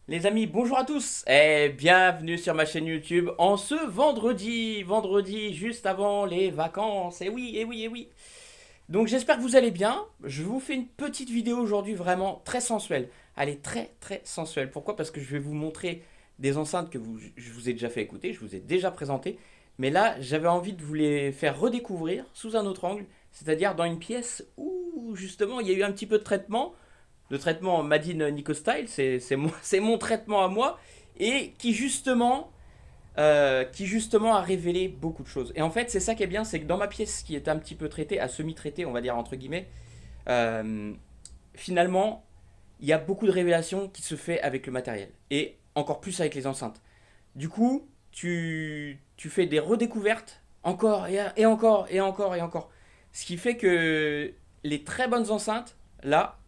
Les amis, bonjour à tous et bienvenue sur ma chaîne YouTube en ce vendredi juste avant les vacances. Et oui, et oui, et oui. Donc j'espère que vous allez bien. Je vous fais une petite vidéo aujourd'hui vraiment très sensuelle. Elle est très très sensuelle. Pourquoi? Parce que je vais vous montrer des enceintes que je vous ai déjà fait écouter, je vous ai déjà présenté. Mais là, j'avais envie de vous les faire redécouvrir sous un autre angle, c'est-à-dire dans une pièce où justement il y a eu un petit peu de traitement. Le traitement Madine Nico Style, c'est mon traitement à moi, et qui justement a révélé beaucoup de choses. Et en fait, c'est ça qui est bien, c'est que dans ma pièce qui est un petit peu traitée, à semi-traitée, on va dire entre guillemets, euh, finalement, il y a beaucoup de révélations qui se fait avec le matériel. Et encore plus avec les enceintes. Du coup, tu fais des redécouvertes encore et encore et encore et encore. Ce qui fait que les très bonnes enceintes, là,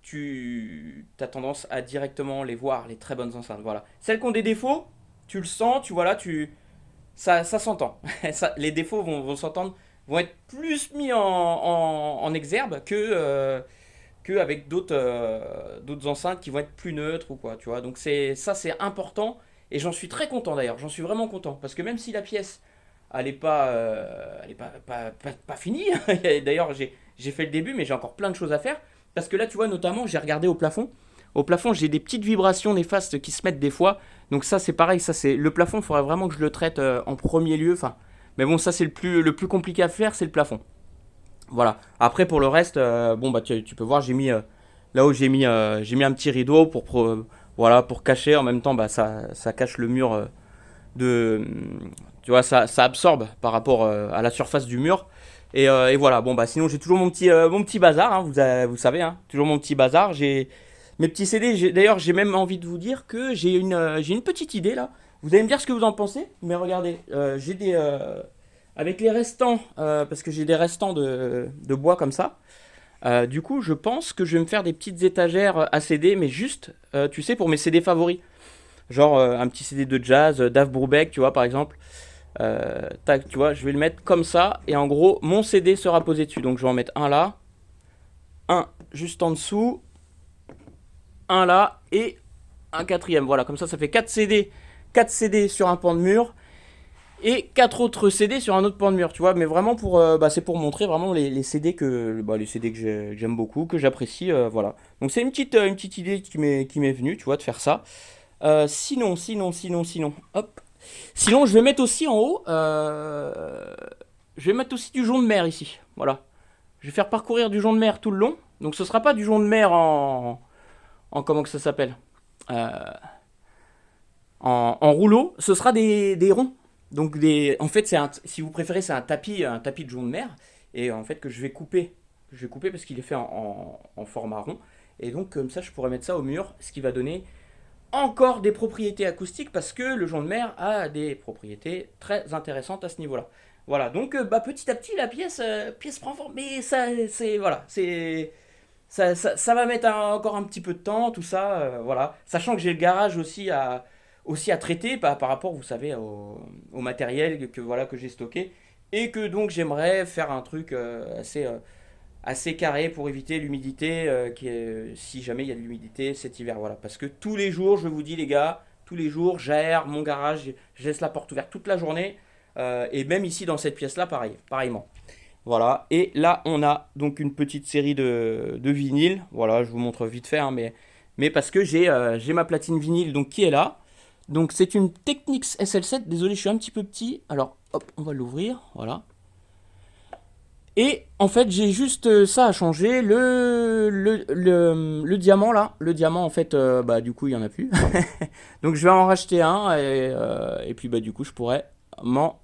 tu as tendance à directement les voir, les très bonnes enceintes. Voilà. Celles qui ont des défauts, tu le sens, tu vois là, ça s'entend. Les défauts vont s'entendre, vont être plus mis en exergue que avec d'autres enceintes qui vont être plus neutres ou quoi, tu vois. Donc c'est important et j'en suis très content d'ailleurs. J'en suis vraiment content parce que même si la pièce elle est pas finie. D'ailleurs, j'ai fait le début, mais j'ai encore plein de choses à faire. Parce que là, tu vois, notamment, j'ai regardé au plafond. Au plafond, j'ai des petites vibrations néfastes qui se mettent des fois. Donc ça, c'est pareil. Ça, c'est le plafond. Il faudrait vraiment que je le traite en premier lieu. Enfin, mais bon, ça, c'est le plus compliqué à faire, c'est le plafond. Voilà. Après, pour le reste, bon, bah, tu peux voir, j'ai mis là où j'ai mis un petit rideau voilà, pour cacher. En même temps, bah, ça cache le mur de, tu vois, ça absorbe par rapport à la surface du mur. Et voilà, bon bah sinon j'ai toujours mon petit bazar, hein, vous savez, hein, toujours mon petit bazar. J'ai mes petits CD. D'ailleurs, j'ai même envie de vous dire que j'ai une petite idée là. Vous allez me dire ce que vous en pensez, mais regardez, j'ai avec les restants, parce que j'ai des restants de bois comme ça. Du coup, je pense que je vais me faire des petites étagères à CD, mais juste, tu sais, pour mes CD favoris. Genre un petit CD de jazz, Dave Brubeck, tu vois, par exemple. Tac, tu vois, je vais le mettre comme ça. Et en gros, mon CD sera posé dessus. Donc je vais en mettre un là, un juste en dessous, un là et un quatrième. Voilà, comme ça fait 4 CD. 4 CD sur un pan de mur et 4 autres CD sur un autre pan de mur, tu vois. Mais vraiment, c'est pour montrer vraiment les CD les CD que j'aime beaucoup, que j'apprécie. Voilà. Donc c'est une petite idée qui m'est venue, tu vois, de faire ça. Sinon, hop. Sinon, je vais mettre aussi en haut, je vais mettre aussi du jonc de mer ici. Voilà. Je vais faire parcourir du jonc de mer tout le long. Donc ce sera pas du jonc de mer en comment que ça s'appelle, euh, en rouleau. Ce sera des ronds. Donc en fait, si vous préférez, c'est un tapis de jonc de mer. Et en fait que je vais couper parce qu'il est fait en format rond. Et donc comme ça, je pourrais mettre ça au mur, ce qui va donner encore des propriétés acoustiques parce que le jonc de mer a des propriétés très intéressantes à ce niveau-là. Voilà, donc petit à petit la pièce prend forme, mais ça va mettre encore un petit peu de temps, tout ça, voilà. Sachant que j'ai le garage aussi à traiter par rapport, vous savez, au matériel voilà que j'ai stocké et que donc j'aimerais faire un truc assez carré pour éviter l'humidité, si jamais il y a de l'humidité cet hiver. Voilà. Parce que tous les jours, je vous dis les gars, tous les jours, j'aère mon garage, je laisse la porte ouverte toute la journée. Et même ici dans cette pièce-là, pareillement. Voilà. Et là, on a donc une petite série de vinyles. Voilà, je vous montre vite fait, hein, mais parce que j'ai ma platine vinyle donc, qui est là. Donc c'est une Technics SL7. Désolé, je suis un petit peu petit. Alors, hop, on va l'ouvrir. Voilà. Et en fait, j'ai juste ça à changer. Le diamant là, le diamant en fait, bah du coup, il y en a plus. Donc je vais en racheter un et puis bah du coup, je pourrais m'en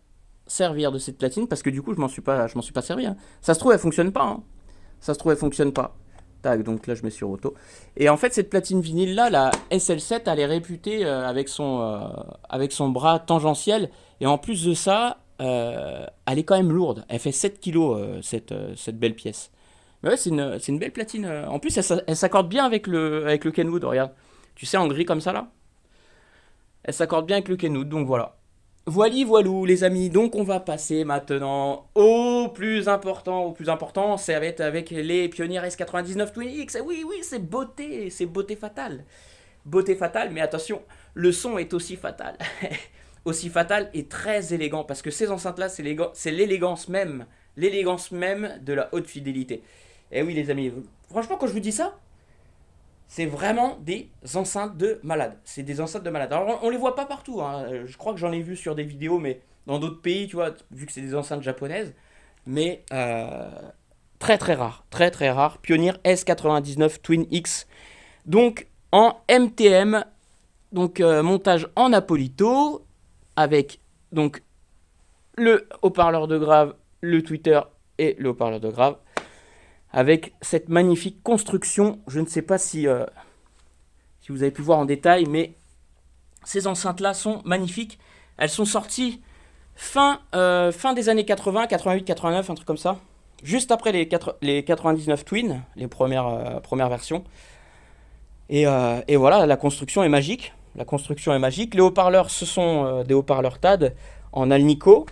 servir de cette platine parce que du coup, je m'en suis pas servi, hein. Ça se trouve, elle fonctionne pas, hein. Ça se trouve, elle fonctionne pas. Tac, donc là, je mets sur auto. Et en fait, cette platine vinyle là, la SL7, elle est réputée avec son bras tangentiel. Et en plus de ça, elle est quand même lourde. Elle fait 7 kilos, cette belle pièce. Mais ouais, c'est une belle platine. En plus, elle s'accorde bien avec le Kenwood, regarde. Tu sais, en gris comme ça, là. Elle s'accorde bien avec le Kenwood, donc voilà. Voili voilou les amis, donc on va passer maintenant au plus important. Au plus important, c'est avec les Pioneer S99 Twin X. Oui, oui, c'est beauté fatale. beauté fatale, mais attention, le son est aussi fatal. Aussi fatal et très élégant, parce que ces enceintes-là, c'est l'élégance même de la haute fidélité. Et oui, les amis, franchement, quand je vous dis ça, c'est vraiment des enceintes de malade. C'est des enceintes de malade. Alors, on les voit pas partout, hein. Je crois que j'en ai vu sur des vidéos, mais dans d'autres pays, tu vois, vu que c'est des enceintes japonaises. Mais très très rare. Très très rare. Pioneer S99 Twin X. Donc, en MTM. Donc, montage en Apolito. Avec donc le haut-parleur de grave, le tweeter et le haut-parleur de grave. Avec cette magnifique construction. Je ne sais pas si vous avez pu voir en détail, mais ces enceintes-là sont magnifiques. Elles sont sorties fin des années 80, 88, 89, un truc comme ça. Juste après les 99 Twin, les premières versions. Et voilà, la construction est magique. La construction est magique. Les haut-parleurs, ce sont des haut-parleurs TAD en Alnico.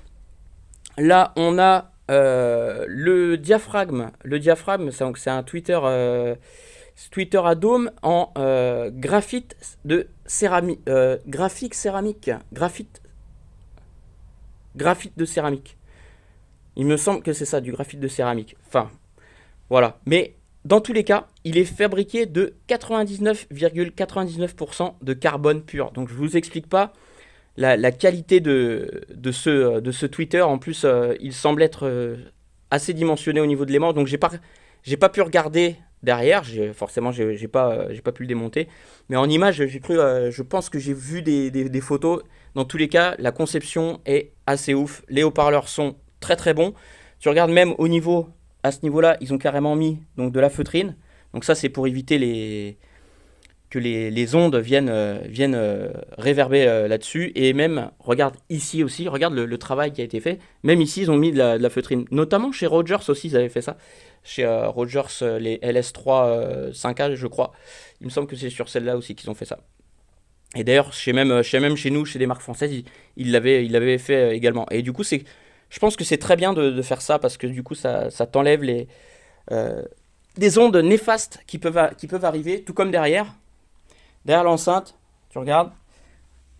Là, on a le diaphragme. Le diaphragme, c'est un tweeter à dôme en graphite de céramique. Graphite céramique. Graphite de céramique. Il me semble que c'est ça, du graphite de céramique. Enfin, voilà. Mais dans tous les cas, il est fabriqué de 99,99% de carbone pur. Donc je ne vous explique pas la qualité de ce tweeter. En plus, il semble être assez dimensionné au niveau de l'aimant. Donc j'ai pas pu regarder derrière. Forcément, j'ai pas pu le démonter. Mais en image, je pense que j'ai vu des photos. Dans tous les cas, la conception est assez ouf. Les haut-parleurs sont très très bons. Tu regardes même à ce niveau-là, ils ont carrément mis donc de la feutrine. Donc ça, c'est pour éviter que les ondes viennent réverber là-dessus. Et même, regarde ici aussi, regarde le travail qui a été fait. Même ici, ils ont mis de la feutrine. Notamment chez Rogers aussi, ils avaient fait ça. Chez Rogers, les LS3 5A, je crois. Il me semble que c'est sur celle-là aussi qu'ils ont fait ça. Et d'ailleurs, même chez nous, chez des marques françaises, ils l'avaient fait également. Et du coup, je pense que c'est très bien de faire ça parce que du coup, ça t'enlève des ondes néfastes qui peuvent arriver, tout comme derrière l'enceinte. Tu regardes.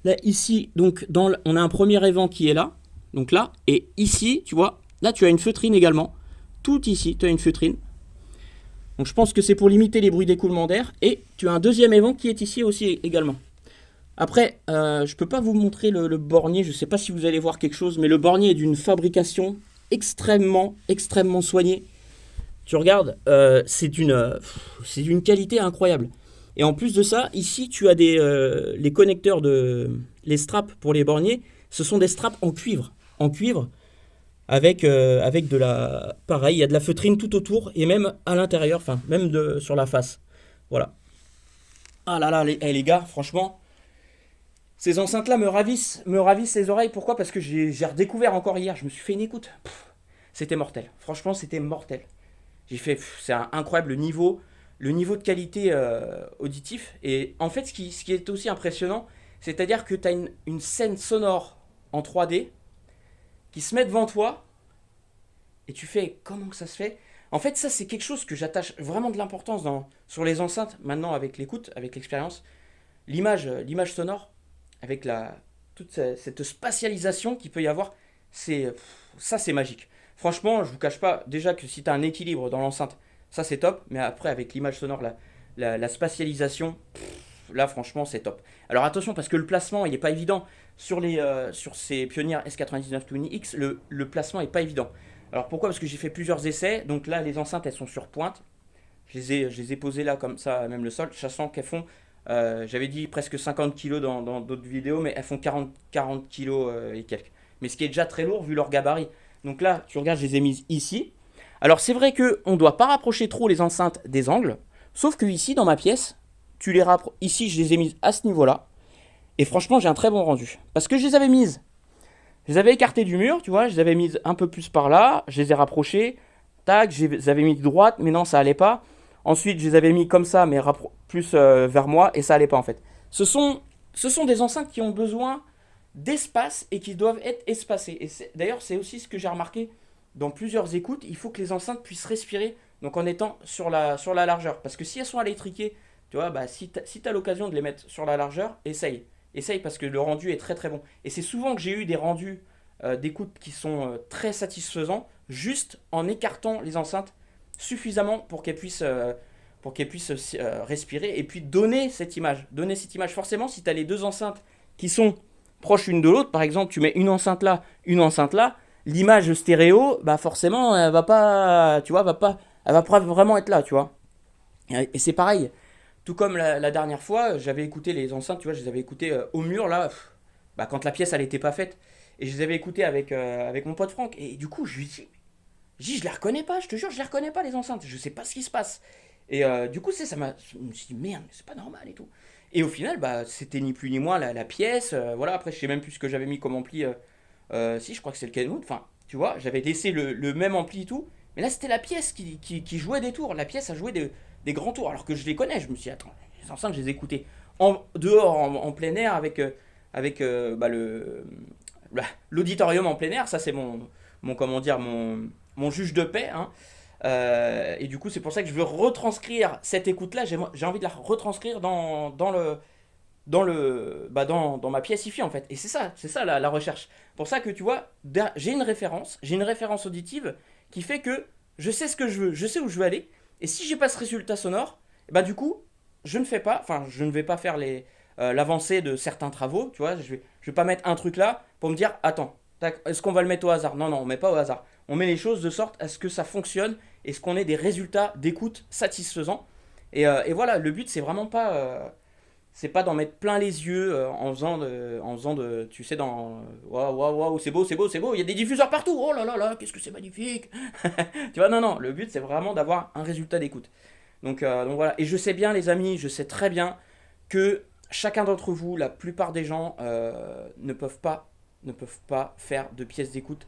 Là, ici, donc, on a un premier évent qui est là. Donc là, et ici, tu vois, là, tu as une feutrine également. Tout ici, tu as une feutrine. Donc je pense que c'est pour limiter les bruits d'écoulement d'air. Et tu as un deuxième évent qui est ici aussi également. Après, je peux pas vous montrer le bornier, je sais pas si vous allez voir quelque chose, mais le bornier est d'une fabrication extrêmement, extrêmement soignée. Tu regardes, c'est d'une qualité incroyable. Et en plus de ça, ici, tu as les connecteurs les straps pour les borniers, ce sont des straps en cuivre. En cuivre, avec pareil, il y a de la feutrine tout autour, et même à l'intérieur, enfin, même sur la face. Voilà. Ah là là, les gars, franchement... Ces enceintes-là me ravissent les oreilles. Pourquoi? Parce que j'ai redécouvert encore hier. Je me suis fait une écoute. C'était mortel. Franchement, c'était mortel. J'ai fait, c'est incroyable le niveau de qualité auditif. Et en fait, ce qui est aussi impressionnant, c'est-à-dire que tu as une scène sonore en 3D qui se met devant toi et tu fais comment que ça se fait? En fait, ça, c'est quelque chose que j'attache vraiment de l'importance sur les enceintes maintenant avec l'écoute, avec l'expérience. L'image sonore, avec toute cette spatialisation qu'il peut y avoir, ça c'est magique. Franchement, je vous cache pas, déjà que si tu as un équilibre dans l'enceinte, ça c'est top, mais après avec l'image sonore, la spatialisation, là franchement c'est top. Alors attention parce que le placement il n'est pas évident. Sur ces Pioneer S99 Twin X, le placement est pas évident. Alors pourquoi? Parce que j'ai fait plusieurs essais, donc là les enceintes elles sont sur pointe. Je les ai posées là comme ça, même le sol, sachant qu'elles font j'avais dit presque 50 kg dans d'autres vidéos, mais elles font 40 kg et quelques. Mais ce qui est déjà très lourd vu leur gabarit. Donc là, tu regardes, je les ai mises ici. Alors c'est vrai qu'on ne doit pas rapprocher trop les enceintes des angles, sauf que ici, dans ma pièce, ici, je les ai mises à ce niveau-là. Et franchement, j'ai un très bon rendu. Parce que je les avais écartées du mur, tu vois, je les avais mises un peu plus par là, je les ai rapprochées, tac, je les avais mis de droite, mais non, ça allait pas. Ensuite, je les avais mis comme ça, mais plus vers moi, et ça allait pas en fait. Ce sont des enceintes qui ont besoin d'espace et qui doivent être espacées. Et d'ailleurs, c'est aussi ce que j'ai remarqué dans plusieurs écoutes. Il faut que les enceintes puissent respirer, donc en étant sur la largeur. Parce que si elles sont à l'étriquer, Tu vois, bah, si t'as l'occasion de les mettre sur la largeur, essaye. Essaye parce que le rendu est très très bon. Et c'est souvent que j'ai eu des rendus d'écoute qui sont très satisfaisants, juste en écartant les enceintes suffisamment pour qu'elles puissent respirer et puis donner cette image. Donner cette image. Forcément, si tu as les deux enceintes qui sont proches l'une de l'autre, par exemple, tu mets une enceinte là, l'image stéréo, bah forcément, elle va pas, tu vois, elle va pas vraiment être là, tu vois. Et c'est pareil. Tout comme la dernière fois, j'avais écouté les enceintes, tu vois, je les avais écoutées au mur là, bah, quand la pièce elle était pas faite. Et je les avais écoutées avec mon pote Franck. Et du coup, je lui dis, je les reconnais pas, je te jure, je les reconnais pas les enceintes. Je sais pas ce qui se passe. Et du coup, je me suis dit, merde, mais c'est pas normal et tout. Et au final, bah, c'était ni plus ni moins la pièce. Voilà, après, je sais même plus ce que j'avais mis comme ampli. Si, je crois que c'est le Kenwood. Enfin, tu vois, j'avais laissé le même ampli et tout. Mais là, c'était la pièce qui jouait des tours. La pièce a joué des grands tours. Alors que je les connais. Je me suis dit, attends, les enceintes, je les écoutais dehors, en plein air, avec bah, l'auditorium en plein air. Ça, c'est comment dire, mon juge de paix. Hein. Et du coup, c'est pour ça que je veux retranscrire cette écoute-là. J'ai envie de la retranscrire dans ma pièce IFI en fait. Et c'est ça la recherche. Pour ça que tu vois, j'ai une référence auditive qui fait que je sais ce que je veux, je sais où je veux aller. Et si j'ai pas ce résultat sonore, bah du coup, je ne vais pas faire l'avancée de certains travaux. Tu vois, je vais pas mettre un truc là pour me dire, attends, est-ce qu'on va le mettre au hasard? Non, non, on met pas au hasard. On met les choses de sorte à ce que ça fonctionne et ce qu'on ait des résultats d'écoute satisfaisants. Et voilà, le but c'est pas d'en mettre plein les yeux tu sais, waouh, waouh, waouh, c'est beau, c'est beau, c'est beau, il y a des diffuseurs partout, oh là là là, qu'est-ce que c'est magnifique. Tu vois, non, non, le but c'est vraiment d'avoir un résultat d'écoute. Donc voilà, et je sais bien, les amis, je sais très bien que chacun d'entre vous, la plupart des gens, ne peuvent pas faire de pièces d'écoute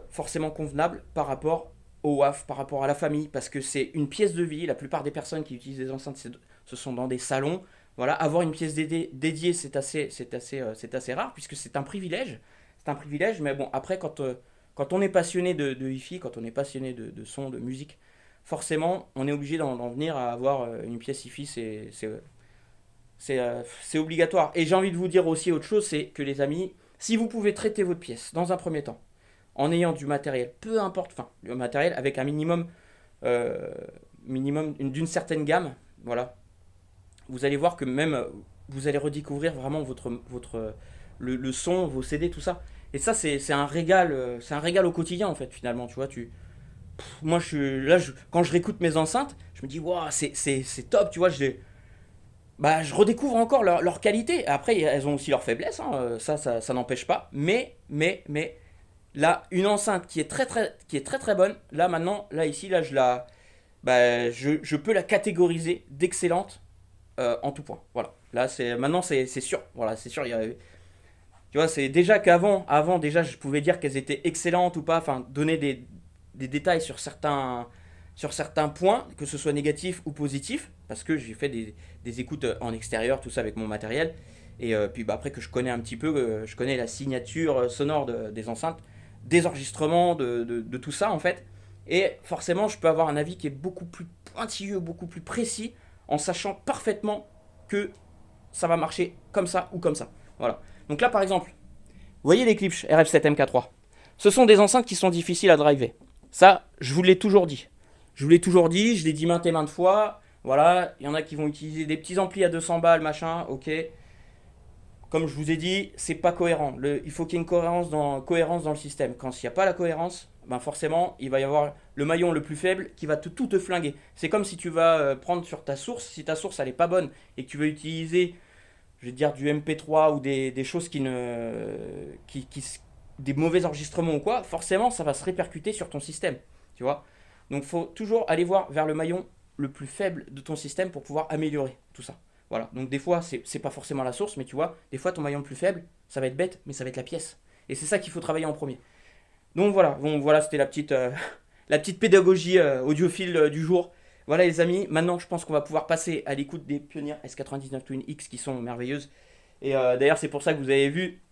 forcément convenables par rapport au WAF, par rapport à la famille, parce que c'est une pièce de vie. La plupart des personnes qui utilisent des enceintes, ce sont dans des salons. Voilà, avoir une pièce dédiée, c'est assez rare, puisque c'est un privilège. C'est un privilège, mais bon, après, quand on est passionné de hi-fi, quand on est passionné de son, de musique, forcément, on est obligé d'en venir à avoir une pièce hi-fi, c'est obligatoire. Et j'ai envie de vous dire aussi autre chose, c'est que les amis, si vous pouvez traiter votre pièce dans un premier temps, en ayant du matériel, peu importe, enfin, le matériel avec un euh, minimum d'une certaine gamme, voilà, vous allez voir que même vous allez redécouvrir vraiment le son, vos CD, tout ça. Et ça, c'est un régal au quotidien en fait, finalement, tu vois. Moi, quand je réécoute mes enceintes, je me dis, waouh, c'est top, tu vois. Je redécouvre encore leur qualité. Après, elles ont aussi leurs faiblesses, hein, ça n'empêche pas. Mais, là, une enceinte qui est très très bonne, là maintenant, là ici, là, je peux la catégoriser d'excellente en tout point. Voilà. Là, maintenant, c'est sûr. Voilà, c'est sûr. Tu vois, c'est déjà avant, déjà, je pouvais dire qu'elles étaient excellentes ou pas, enfin, donner des détails sur certains points, que ce soit négatif ou positif, parce que j'ai fait des écoutes en extérieur, tout ça avec mon matériel. Et puis bah, après que je connais un petit peu, je connais la signature sonore des enceintes, des enregistrements, de tout ça en fait. Et forcément, je peux avoir un avis qui est beaucoup plus pointilleux, beaucoup plus précis, en sachant parfaitement que ça va marcher comme ça ou comme ça. Voilà. Donc là, par exemple, vous voyez les Klipsch RF7 MK3. Ce sont des enceintes qui sont difficiles à driver. Ça, je vous l'ai toujours dit. Je vous l'ai toujours dit, je l'ai dit maintes et maintes fois. Voilà, il y en a qui vont utiliser des petits amplis à 200 balles, machin, ok. Comme je vous ai dit, c'est pas cohérent. Il faut qu'il y ait une cohérence dans le système. Quand il n'y a pas la cohérence, ben forcément, il va y avoir le maillon le plus faible qui va tout te flinguer. C'est comme si tu vas prendre sur ta source, si ta source elle est pas bonne et que tu veux utiliser, je vais dire, du MP3 ou des choses des mauvais enregistrements ou quoi, forcément ça va se répercuter sur ton système. Tu vois. Donc il faut toujours aller voir vers le maillon le plus faible de ton système pour pouvoir améliorer tout ça. Voilà. Donc des fois, c'est pas forcément la source, mais tu vois, des fois ton maillon le plus faible, ça va être bête, mais ça va être la pièce. Et c'est ça qu'il faut travailler en premier. Donc voilà, bon, voilà, c'était la petite pédagogie audiophile du jour. Voilà les amis, maintenant je pense qu'on va pouvoir passer à l'écoute des Pioneer S99 Twin X qui sont merveilleuses. Et d'ailleurs c'est pour ça que vous avez vu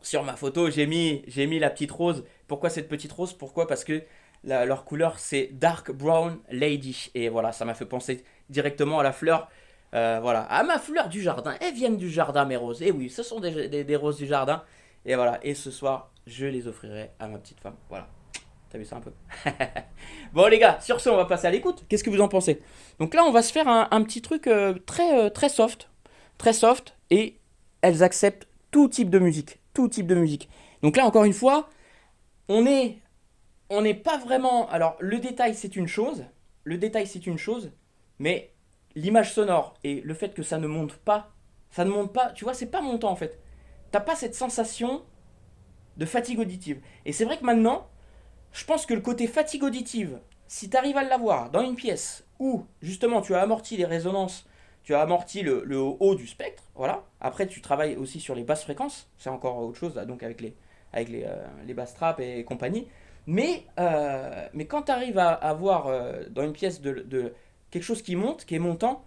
sur ma photo, j'ai mis la petite rose. Pourquoi cette petite rose? Pourquoi? Parce que leur couleur c'est Dark Brown Lady. Et voilà, ça m'a fait penser directement à la fleur. Voilà, à ma fleur du jardin. Elles viennent du jardin, mes roses. Et oui, ce sont des roses du jardin. Et voilà, et ce soir, je les offrirai à ma petite femme. Voilà, t'as vu ça un peu? Bon les gars, sur ce, on va passer à l'écoute. Qu'est-ce que vous en pensez? Donc là, on va se faire un petit truc très soft. Très soft. Et elles acceptent tout type de musique. Tout type de musique. Donc là, encore une fois, on est on n'est pas vraiment. Alors, le détail, c'est une chose. Le détail, c'est une chose. Mais l'image sonore et le fait que ça ne monte pas, tu vois, c'est pas montant en fait. T'as pas cette sensation de fatigue auditive. Et c'est vrai que maintenant, je pense que le côté fatigue auditive, si tu arrives à l'avoir dans une pièce où justement tu as amorti les résonances, tu as amorti le haut du spectre, voilà. Après, tu travailles aussi sur les basses fréquences, c'est encore autre chose, donc avec les basses trappes et compagnie. Mais quand tu arrives à avoir dans une pièce quelque chose qui monte, qui est montant,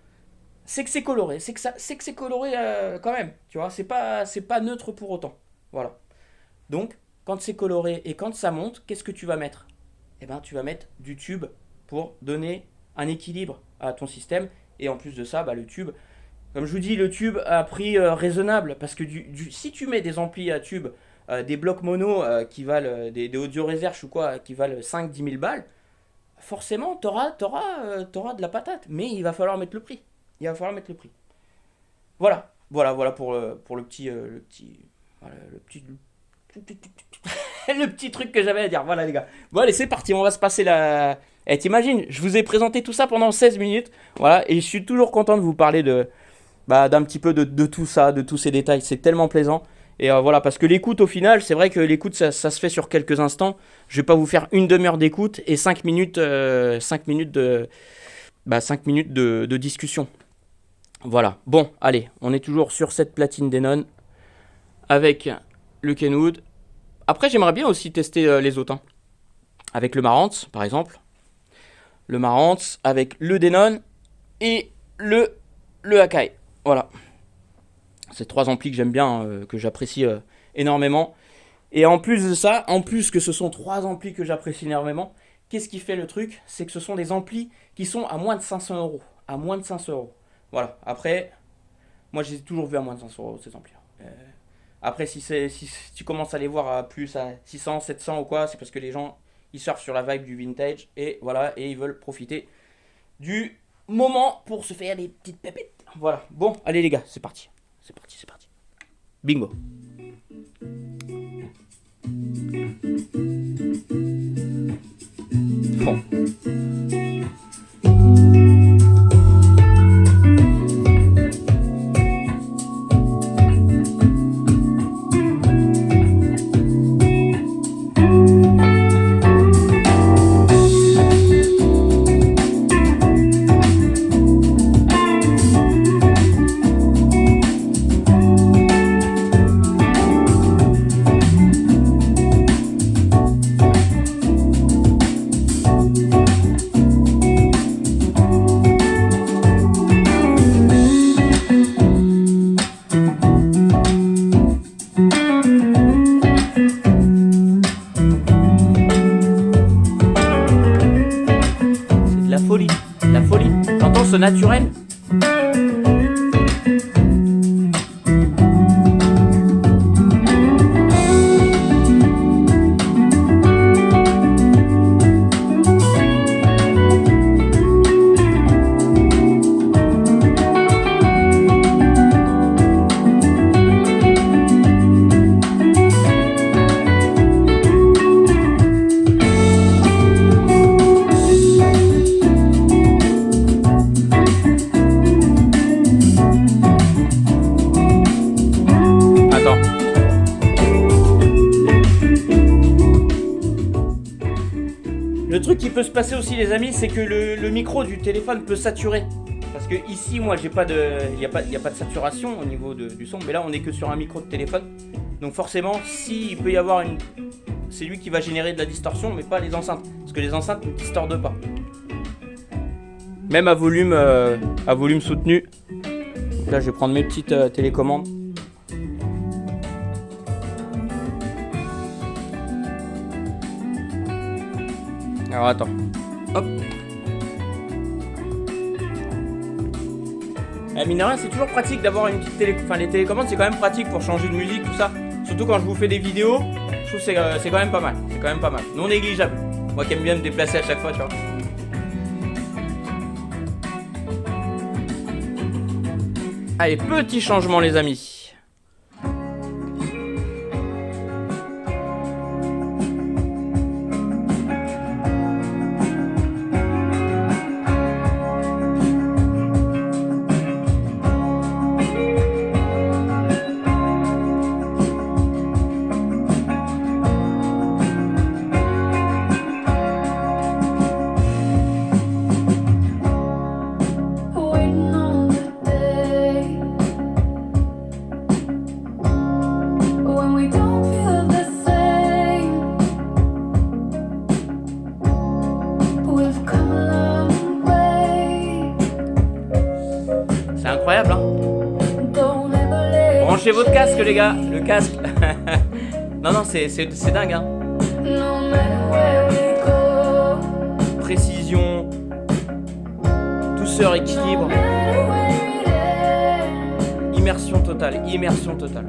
c'est que c'est coloré, c'est coloré quand même, tu vois, c'est pas neutre pour autant. Voilà. Donc, quand c'est coloré et quand ça monte, qu'est-ce que tu vas mettre? Eh ben, tu vas mettre du tube pour donner un équilibre à ton système. Et en plus de ça, bah, le tube, comme je vous dis, le tube à prix raisonnable. Parce que si tu mets des amplis à tube, des blocs mono qui valent des audio research ou quoi, qui valent 5-10 000 balles, forcément, t'auras de la patate. Mais il va falloir mettre le prix. Il va falloir mettre le prix. Voilà pour voilà, le petit truc que j'avais à dire. Voilà les gars. Bon allez, c'est parti, on va se passer la. Eh, t'imagines, je vous ai présenté tout ça pendant 16 minutes. Voilà, et je suis toujours content de vous parler d'un petit peu de tout ça, de tous ces détails. C'est tellement plaisant. Et voilà, parce que l'écoute, au final, c'est vrai que l'écoute, ça se fait sur quelques instants. Je vais pas vous faire une demi-heure d'écoute et 5 minutes, 5 minutes de discussion. Voilà. Bon, allez, on est toujours sur cette platine Denon avec le Kenwood. Après, j'aimerais bien aussi tester les autres. Hein. Avec le Marantz, par exemple. Le Marantz, avec le Denon et le Akai. Voilà. C'est 3 amplis que j'aime bien, que j'apprécie énormément. Et en plus de ça, en plus que ce sont 3 amplis que j'apprécie énormément, qu'est-ce qui fait le truc? C'est que ce sont des amplis qui sont à moins de 500 euros. À moins de 500 euros. Voilà. Après, moi, je les ai toujours vus à moins de 500 euros, ces amplis. Après, si tu commences à les voir à plus à 600, 700 ou quoi, c'est parce que les gens, ils surfent sur la vibe du vintage et voilà, et ils veulent profiter du moment pour se faire des petites pépettes. Voilà. Bon, allez les gars, c'est parti. C'est parti, c'est parti. Bingo. Bon. La folie. T'entends ce naturel? Le truc qui peut se passer aussi les amis, c'est que le micro du téléphone peut saturer. Parce que ici moi j'ai pas de. Il n'y a pas de saturation au niveau du son, mais là on est que sur un micro de téléphone. Donc forcément, s'il peut y avoir une. C'est lui qui va générer de la distorsion, mais pas les enceintes. Parce que les enceintes ne distordent pas. Même à volume soutenu. Donc là je vais prendre mes petites télécommandes. Alors attends. Hop. Mine de rien, c'est toujours pratique d'avoir une petite télé... Enfin, les télécommandes, c'est quand même pratique pour changer de musique, tout ça. Surtout quand je vous fais des vidéos, je trouve que c'est quand même pas mal. C'est quand même pas mal. Non négligeable. Moi qui aime bien me déplacer à chaque fois, tu vois. Allez, petit changement les amis. C'est incroyable, hein. Branchez votre casque, les gars. Le casque. Non, non, c'est dingue, hein. Précision. Douceur, équilibre. Immersion totale. Immersion totale.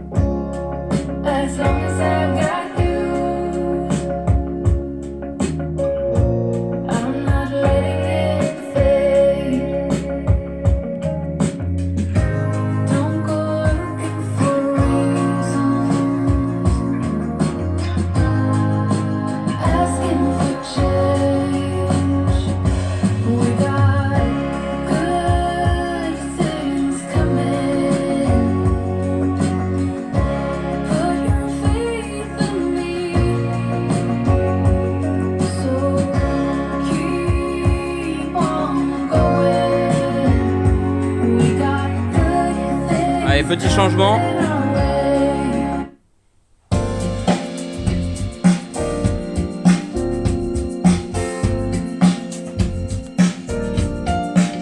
Allez, petit changement.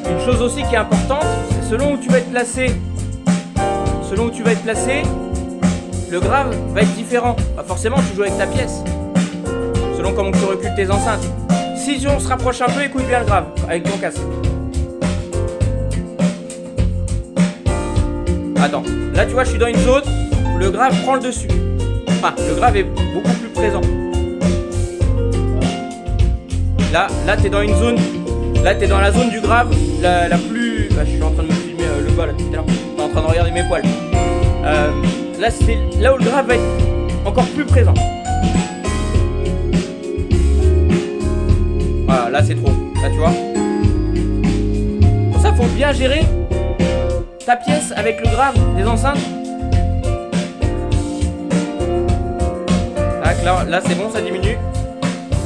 Une chose aussi qui est importante, c'est selon où tu vas être placé. Selon où tu vas être placé, le grave va être différent. Bah forcément, tu joues avec ta pièce. Selon comment tu recules tes enceintes. Si on se rapproche un peu, écoute bien le grave avec ton casque. Attends, là tu vois, je suis dans une zone où le grave prend le dessus. Enfin, le grave est beaucoup plus présent. Là t'es dans une zone. Là t'es dans la zone du grave la plus. Bah, je suis en train de me filmer le bas là tout à l'heure. Je suis en train de regarder mes poils. Là c'est là où le grave va être encore plus présent. Voilà, là c'est trop. Là tu vois. Pour ça faut bien gérer ta pièce avec le grave des enceintes. Tac, là c'est bon, ça diminue.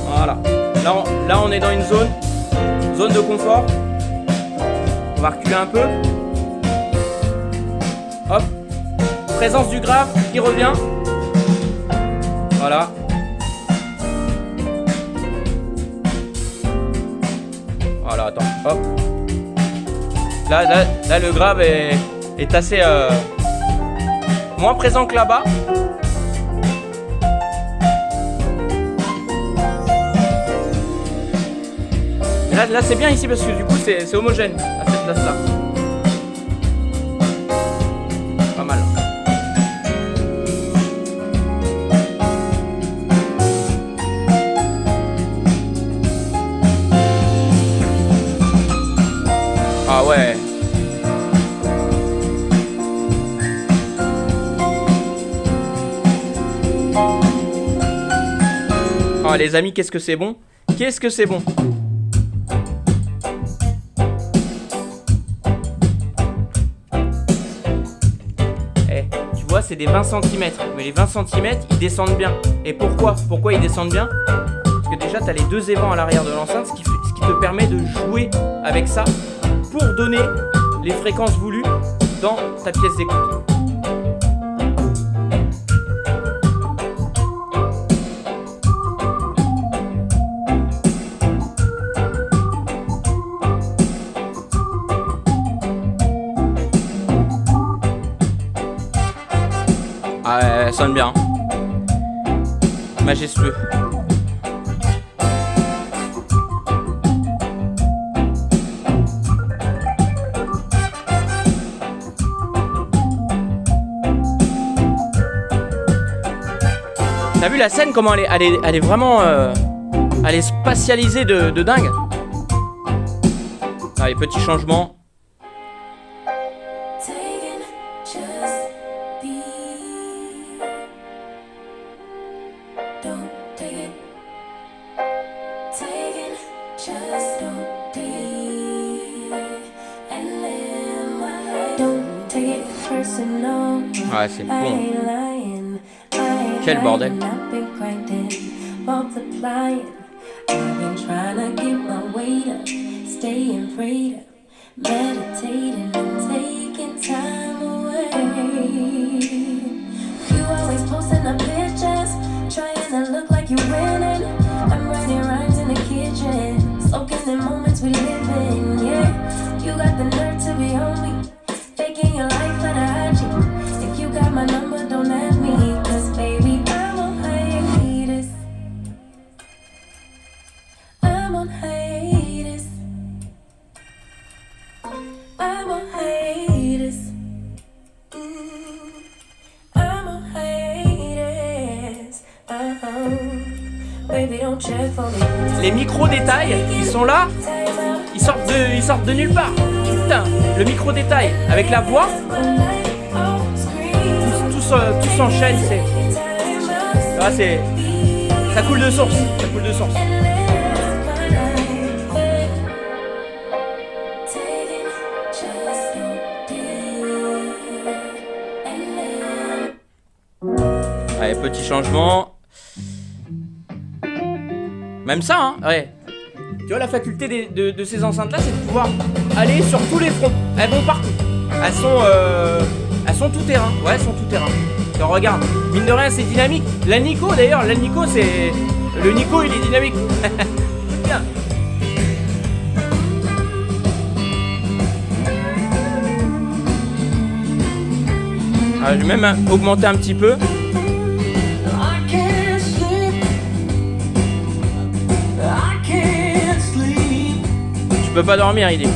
Voilà. Là on est dans une zone de confort. On va reculer un peu. Hop. Présence du grave qui revient. Voilà. Voilà, attends. Hop. Là, le grave est assez moins présent que là-bas. Là c'est bien ici parce que du coup c'est homogène à cette place-là. Pas mal. Ah ouais. Oh les amis, qu'est-ce que c'est bon. Qu'est-ce que c'est bon. Eh, tu vois, c'est des 20 cm. Mais les 20 cm, ils descendent bien. Et pourquoi ils descendent bien? Parce que déjà, tu as les deux évents à l'arrière de l'enceinte, ce qui te permet de jouer avec ça pour donner les fréquences voulues dans ta pièce d'écoute. Ah ouais, elle sonne bien. Majestueux. T'as vu la scène, comment elle est vraiment... elle est spatialisée de dingue. Allez, petit changement. Ouais, c'est bon. Quel bordel. Meditating and taking time away. You always posting up pictures, trying to look like you're winning. I'm writing rhymes in the kitchen, soaking in moments we live in. Yeah, you got the nerve to be on me, faking your life for the IG. If you got my number, don't add me, 'cause baby, I'm on hiatus. I'm on hiatus. I'm on hiatus. I'm on hiatus. Baby, don't check for me. Les micro-détails, ils sont là. Ils sortent de nulle part. Putain, le micro-détail avec la voix. Tout s'enchaîne. Ça coule de source. Ça coule de source. Allez, petit changement. Même ça, hein, ouais. Tu vois, la faculté de ces enceintes-là, c'est de pouvoir aller sur tous les fronts. Elles vont partout. Elles sont tout terrain. Ouais, elles sont tout terrain. Alors, regarde, mine de rien, c'est dynamique. La Nico, d'ailleurs, c'est... Le Nico, il est dynamique. Bien. Ah, je vais même augmenter un petit peu. Tu peux pas dormir, il dit.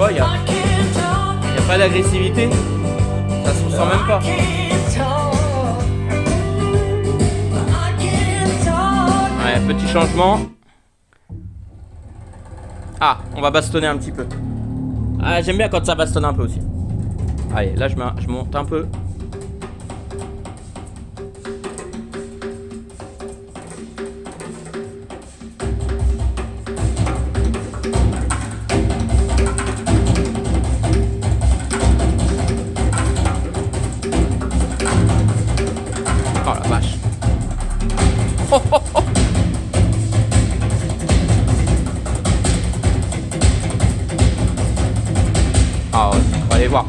Il n'y a pas d'agressivité, ça se ressent même pas. Ouais, petit changement. Ah, on va bastonner un petit peu. Ah, j'aime bien quand ça bastonne un peu aussi. Allez, là je monte un peu. Oh la vache. Oh, oh, oh. Ah ouais, on va aller voir.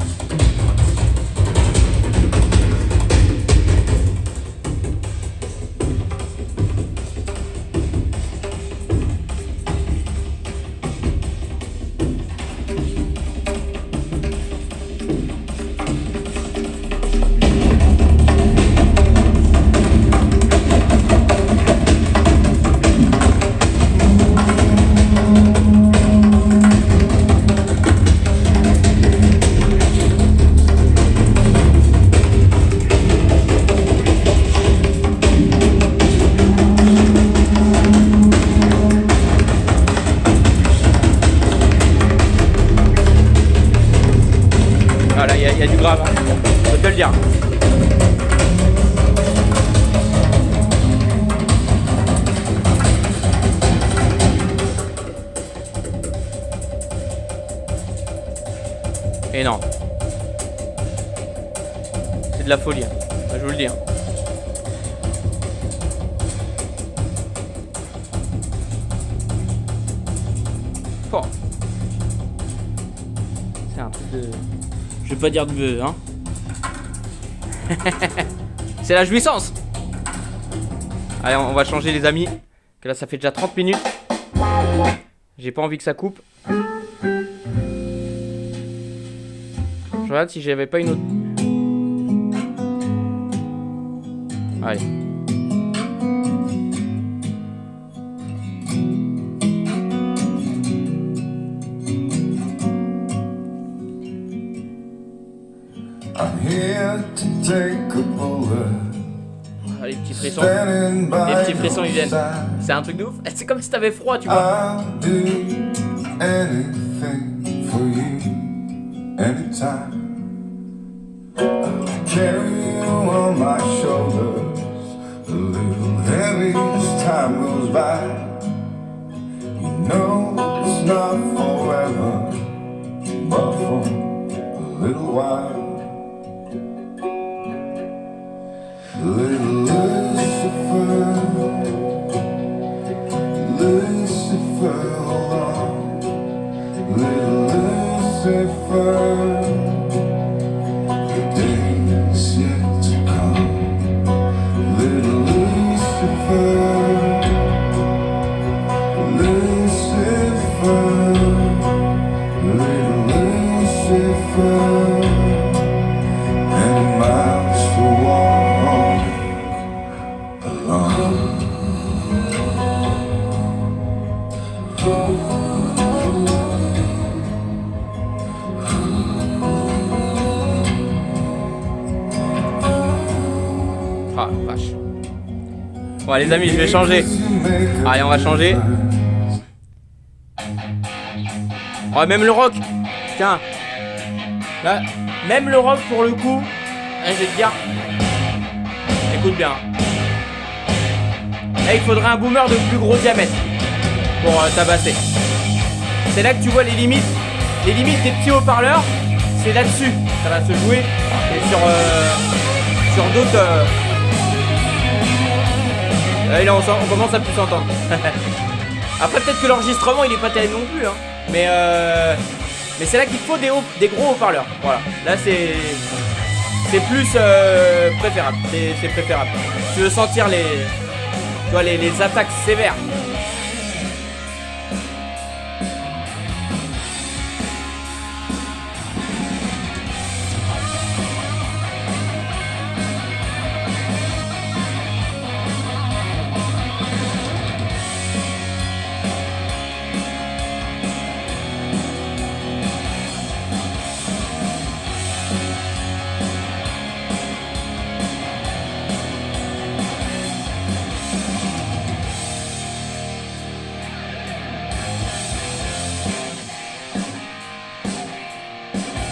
Voilà, il y a du grave, hein. Je peux te le dire. Et non. C'est de la folie, hein. Je vous le dis. Hein. Oh. C'est Je vais pas dire de... Hein. C'est la jouissance. Allez, on va changer les amis. Que là, ça fait déjà 30 minutes. J'ai pas envie que ça coupe. Je regarde si j'avais pas une autre... Allez. I'm here to take a bullet. Ah, les petits frissons. Les petits frissons ils viennent. C'est un truc de ouf. C'est comme si t'avais froid, tu vois. I'll do anything for you, anytime. Carry you on my shoulders, a little heavy as time goes by. You know it's not forever, but for a little while. Little Lucifer, Lucifer, hold on. Little Lucifer, the days yet to come. Little Lucifer, Lucifer, little Lucifer, and miles to walk alone. Ah, vache. Bon, les amis, je vais changer. Allez, on va changer. Oh, même le rock. Tiens. Là, même le rock pour le coup. Là, je vais te dire. Écoute bien. Là, il faudrait un boomer de plus gros diamètre pour tabasser. C'est là que tu vois les limites. Les limites des petits haut-parleurs. C'est là-dessus. Ça va se jouer. Et sur d'autres. Là, on commence à plus s'entendre. Après, peut-être que l'enregistrement il est pas terrible non plus, hein. Mais c'est là qu'il faut des gros haut-parleurs. Voilà. Là, c'est plus préférable. C'est préférable. Si tu veux sentir les attaques sévères.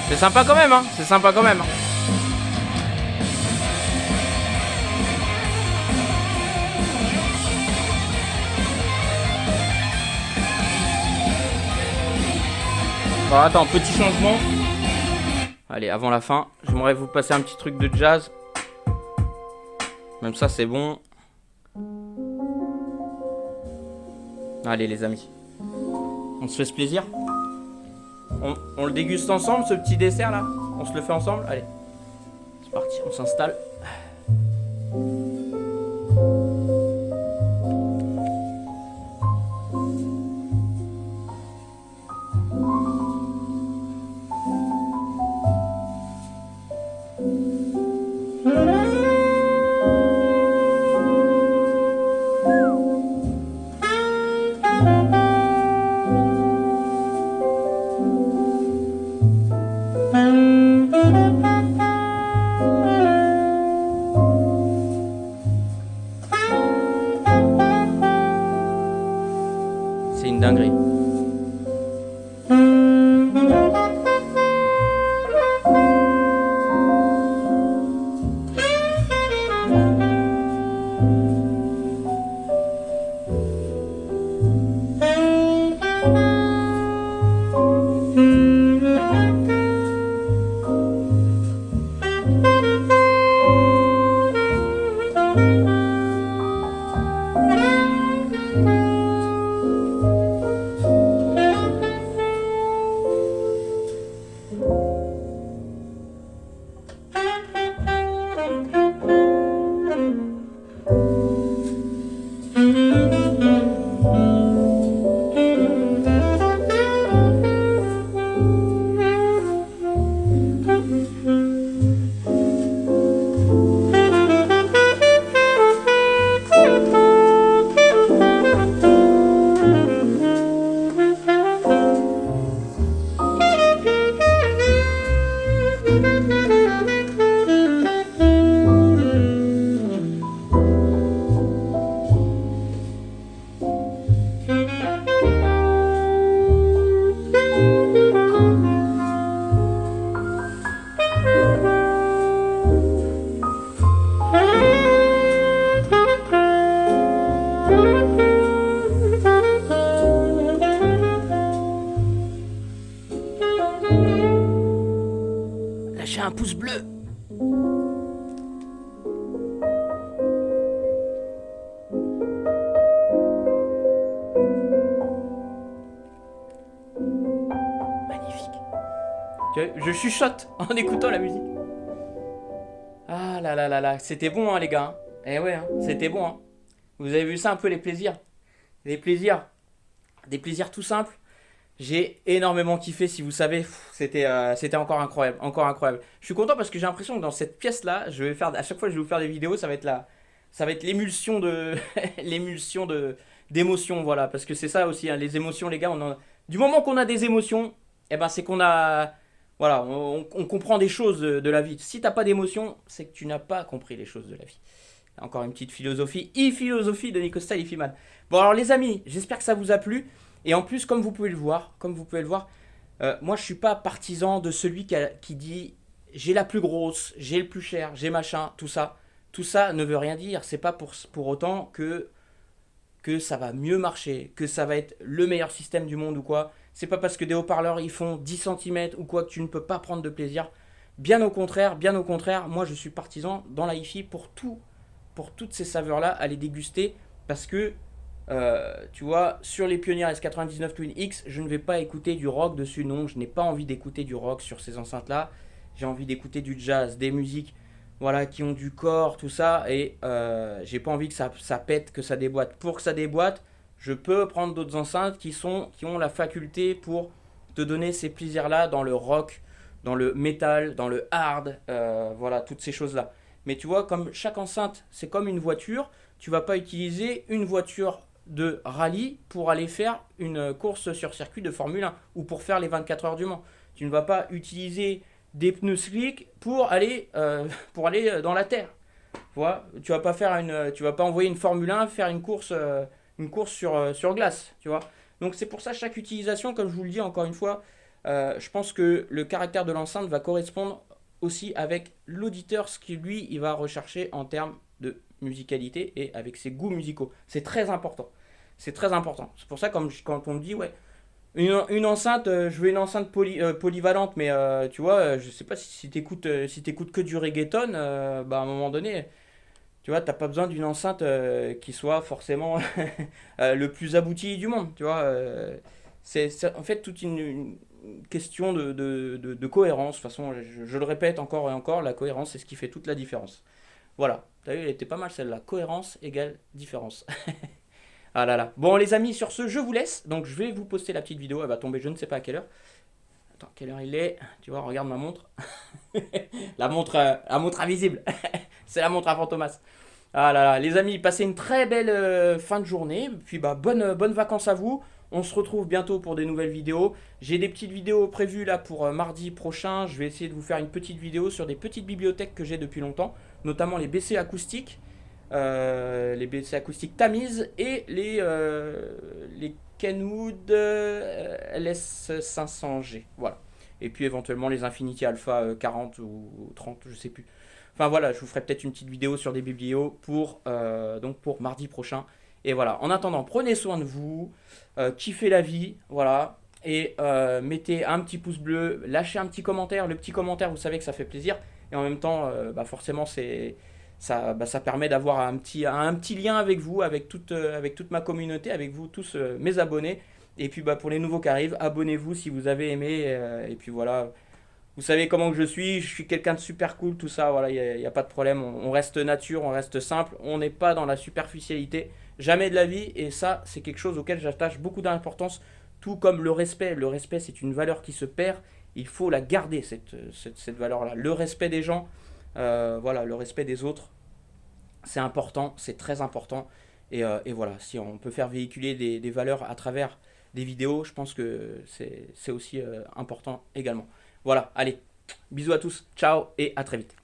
C'est sympa quand même, hein. C'est sympa quand même. Bon, attends, petit changement. Allez, avant la fin, j'aimerais vous passer un petit truc de jazz. Même ça, c'est bon. Allez, les amis. On se fait ce plaisir. On le déguste ensemble, ce petit dessert là. On se le fait ensemble. Allez, c'est parti, on s'installe. C'est une dinguerie. pouce bleu. Magnifique. Je chuchote en écoutant la musique. Ah là là là là, c'était bon hein les gars. Eh ouais, hein, c'était bon hein. Vous avez vu ça un peu les plaisirs. Les plaisirs. Des plaisirs tout simples. J'ai énormément kiffé, si vous savez, c'était encore incroyable, encore incroyable. Je suis content parce que j'ai l'impression que dans cette pièce-là, je vais faire à chaque fois que je vais vous faire des vidéos, ça va être l'émulsion de, l'émulsion de d'émotions, voilà, parce que c'est ça aussi, hein, les émotions, les gars, du moment qu'on a des émotions, eh ben c'est qu'on a, voilà, on comprend des choses de la vie. Si t'as pas d'émotions, c'est que tu n'as pas compris les choses de la vie. Encore une petite philosophie, e-philosophie de Nicosta Ifiman. Bon alors les amis, j'espère que ça vous a plu. Et en plus, comme vous pouvez le voir, moi je suis pas partisan de celui qui dit j'ai la plus grosse, j'ai le plus cher, j'ai machin, tout ça. Tout ça ne veut rien dire. C'est pas pour autant que ça va mieux marcher, que ça va être le meilleur système du monde ou quoi. C'est pas parce que des haut-parleurs ils font 10 centimètres ou quoi que tu ne peux pas prendre de plaisir. Bien au contraire, moi je suis partisan dans la hi-fi pour toutes ces saveurs-là à les déguster parce que tu vois, sur les Pioneer S99 Twin X, je ne vais pas écouter du rock dessus, non, je n'ai pas envie d'écouter du rock sur ces enceintes-là. J'ai envie d'écouter du jazz, des musiques, voilà, qui ont du corps, tout ça, et j'ai pas envie que ça pète, que ça déboîte. Pour que ça déboîte, je peux prendre d'autres enceintes qui ont la faculté pour te donner ces plaisirs-là dans le rock, dans le metal, dans le hard, voilà, toutes ces choses-là. Mais tu vois, comme chaque enceinte, c'est comme une voiture, tu vas pas utiliser une voiture de rallye pour aller faire une course sur circuit de Formule 1 ou pour faire les 24 heures du Mans. Tu ne vas pas utiliser des pneus slick pour aller dans la terre. Tu vois, tu vas pas envoyer une Formule 1 faire une course sur glace. Tu vois. Donc c'est pour ça chaque utilisation, comme je vous le dis encore une fois, je pense que le caractère de l'enceinte va correspondre aussi avec l'auditeur, ce qui lui il va rechercher en termes de musicalité et avec ses goûts musicaux. C'est très important. C'est très important. C'est pour ça quand on me dit ouais, une enceinte, je veux une enceinte polyvalente, mais tu vois, je sais pas si t'écoutes que du reggaeton, bah à un moment donné, tu vois, t'as pas besoin d'une enceinte qui soit forcément le plus abouti du monde, tu vois. C'est en fait toute une question de cohérence. De toute façon, je le répète encore et encore, la cohérence, c'est ce qui fait toute la différence. Voilà, t'as vu, elle était pas mal celle-là. Cohérence égale différence. Ah là là. Bon les amis, sur ce, je vous laisse. Donc je vais vous poster la petite vidéo. Elle va tomber je ne sais pas à quelle heure. Attends, quelle heure il est? Tu vois, regarde ma montre. La montre invisible. C'est la montre à Fantomas. Ah là là, les amis, passez une très belle fin de journée. Puis bah bonnes vacances à vous. On se retrouve bientôt pour des nouvelles vidéos. J'ai des petites vidéos prévues là pour mardi prochain. Je vais essayer de vous faire une petite vidéo sur des petites bibliothèques que j'ai depuis longtemps, notamment les BC acoustiques Tamiz et les Kenwood LS500G. Voilà. Et puis éventuellement les Infinity Alpha 40 ou 30, je sais plus. Enfin voilà, je vous ferai peut-être une petite vidéo sur des biblios donc pour mardi prochain. Et voilà, en attendant, prenez soin de vous, kiffez la vie, voilà. Et mettez un petit pouce bleu, lâchez un petit commentaire. Le petit commentaire, vous savez que ça fait plaisir. Et en même temps, bah forcément, ça permet d'avoir un petit lien avec vous, avec toute ma communauté, avec vous tous mes abonnés. Et puis bah, pour les nouveaux qui arrivent, abonnez-vous si vous avez aimé. Et puis voilà, vous savez comment que je suis quelqu'un de super cool, tout ça, voilà, il n'y a pas de problème. On reste nature, on reste simple, on n'est pas dans la superficialité, jamais de la vie. Et ça, c'est quelque chose auquel j'attache beaucoup d'importance, tout comme le respect. Le respect, c'est une valeur qui se perd. Il faut la garder, cette valeur-là. Le respect des gens, voilà, le respect des autres, c'est important, c'est très important. Et voilà, si on peut faire véhiculer des valeurs à travers des vidéos, je pense que c'est aussi important également. Voilà, allez, bisous à tous, ciao et à très vite.